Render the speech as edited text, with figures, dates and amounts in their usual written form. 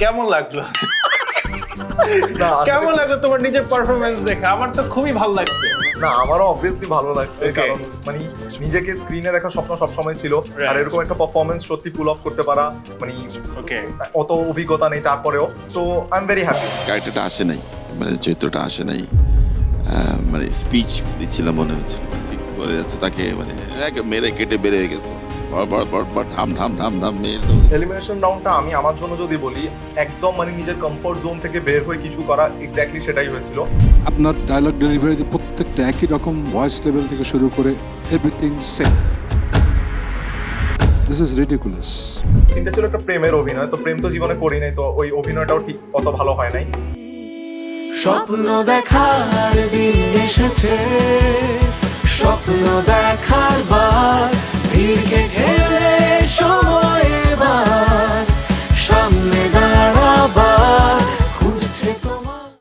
কেমন লাগলো কেমন লাগলো তোমার নিজের পারফরমেন্স দেখে? আমার তো খুবই ভালো লাগছে। না, আমারও অবভিয়াসলি ভালো লাগছে, Okay. কারণ মানে নিজেকে স্ক্রিনে দেখার স্বপ্ন সবসময় ছিল। Right. আর এরকম একটা পারফরমেন্স সত্যি পুল অফ করতে পারা, মানে ওকে, অত অভিজ্ঞতা নেই তারপরেও, so I am very happy. ক্যারেক্টারটা আসে নাই, মানে চরিত্রটা আসে নাই, মানে স্পিচ দিচ্ছিলাম মনে হচ্ছে, বলে যাচ্ছে তাকে মানে মেরে কেটে বেড়ে গেছে, থাম থাম থাম থাম মেরে তো। এলিমিনেশন রাউন্ডটা আমি আমার জন্য যদি বলি, একদম মানে নিজের কমফোর্ট জোন থেকে বের হয়ে কিছু করা, এক্স্যাক্টলি সেটাই হয়েছিল। আপনার ডায়লগ ডেলিভারিতে প্রত্যেকটা একই রকম ভয়েস লেভেল থেকে শুরু করে everything same. This is ridiculous. সিনটা ছিল একটা প্রেমের অভিনয়, তো প্রেম তো জীবনে করি নাই, তো ওই অভিনয়টাও ঠিক অত ভালো হয় নাই। স্বপ্ন দেখার দিন এসেছে, স্বপ্ন দেখার বার, ভিড়কে ঠেলে সময় এবার